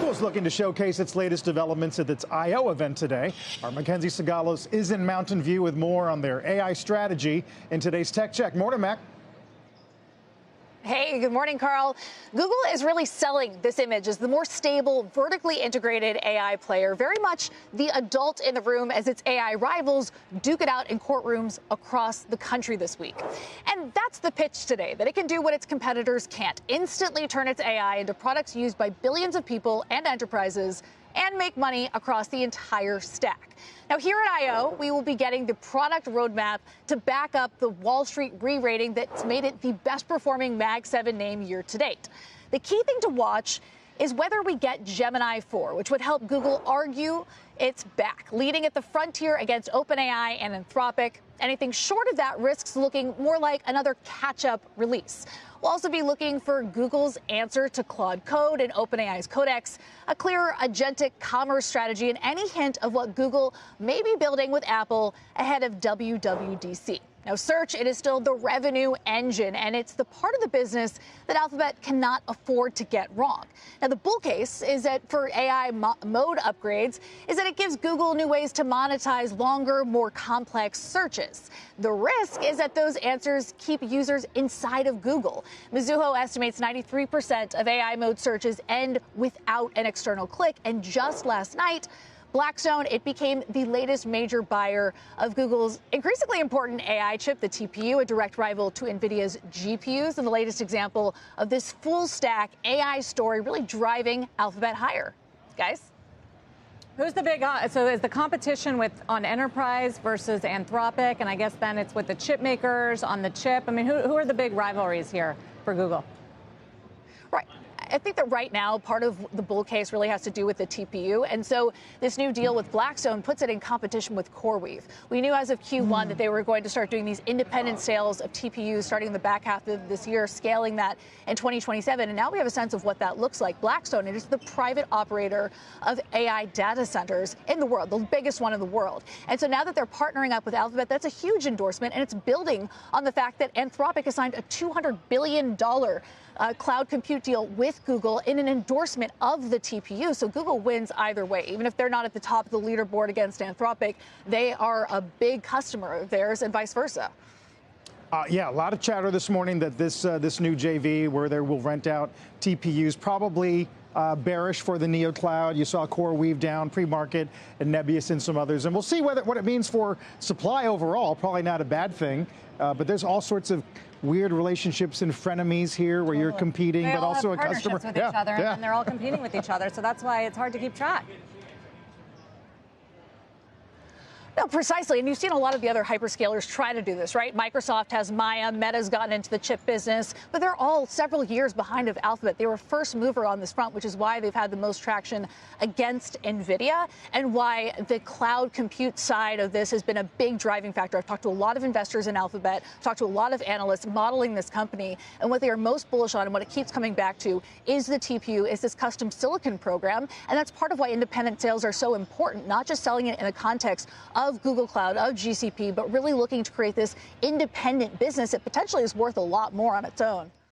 Google's looking to showcase its latest developments at its I/O event today. Our Mackenzie Sagalos is in Mountain View with more on their AI strategy in today's Tech Check. Morning, Mac. Hey, good morning, Carl. Google is really selling this image as the more stable, vertically integrated AI player, very much the adult in the room as its AI rivals duke it out in courtrooms across the country this week. And that's the pitch today, that it can do what its competitors can't, instantly turn its AI into products used by billions of people and enterprises and make money across the entire stack. Now, here at I/O, we will be getting the product roadmap to back up the Wall Street re-rating that's made it the best performing Mag 7 name year to date. The key thing to watch is whether we get Gemini 4, which would help Google argue it's back, leading at the frontier against OpenAI and Anthropic. Anything short of that risks looking more like another catch-up release. We'll also be looking for Google's answer to Claude Code and OpenAI's Codex, a clearer agentic commerce strategy, and any hint of what Google may be building with Apple ahead of WWDC. Now, search, it is still the revenue engine, and it's the part of the business that Alphabet cannot afford to get wrong. Now, the bull case is that for AI mode upgrades is that it gives Google new ways to monetize longer, more complex searches. The risk is that those answers keep users inside of Google. Mizuho estimates 93% of AI mode searches end without an external click, and just last night, Blackstone, it became the latest major buyer of Google's increasingly important AI chip, the TPU, a direct rival to NVIDIA's GPUs, and the latest example of this full-stack AI story really driving Alphabet higher. Guys? Who's the big, so is the competition on enterprise versus Anthropic, and I guess then it's with the chip makers on the chip. I mean, who are the big rivalries here for Google? Right. I think that right now, part of the bull case really has to do with the TPU. And so this new deal with Blackstone puts it in competition with CoreWeave. We knew as of Q1 that they were going to start doing these independent sales of TPUs starting in the back half of this year, scaling that in 2027. And now we have a sense of what that looks like. Blackstone, it is the private operator of AI data centers in the world, the biggest one in the world. And so now that they're partnering up with Alphabet, that's a huge endorsement. And it's building on the fact that Anthropic has signed a $200 billion cloud compute deal with Google in an endorsement of the TPU. So Google wins either way. Even if they're not at the top of the leaderboard against Anthropic, they are a big customer of theirs and vice versa. Yeah, a lot of chatter this morning that this new JV where they will rent out TPUs probably bearish for the Neo Cloud. You saw CoreWeave down pre-market and Nebius and some others. And we'll see what it means for supply overall. Probably not a bad thing. But there's all sorts of weird relationships and frenemies here where you're competing, but also a customer. With each other, and they're all competing with each other. So that's why it's hard to keep track. No, precisely. And you've seen a lot of the other hyperscalers try to do this, right? Microsoft has Maya, Meta's gotten into the chip business, but they're all several years behind of Alphabet. They were first mover on this front, which is why they've had the most traction against NVIDIA and why the cloud compute side of this has been a big driving factor. I've talked to a lot of investors in Alphabet, talked to a lot of analysts modeling this company, and what they are most bullish on and what it keeps coming back to is the TPU, is this custom silicon program. And that's part of why independent sales are so important, not just selling it in the context of Google Cloud, of GCP, but really looking to create this independent business that potentially is worth a lot more on its own.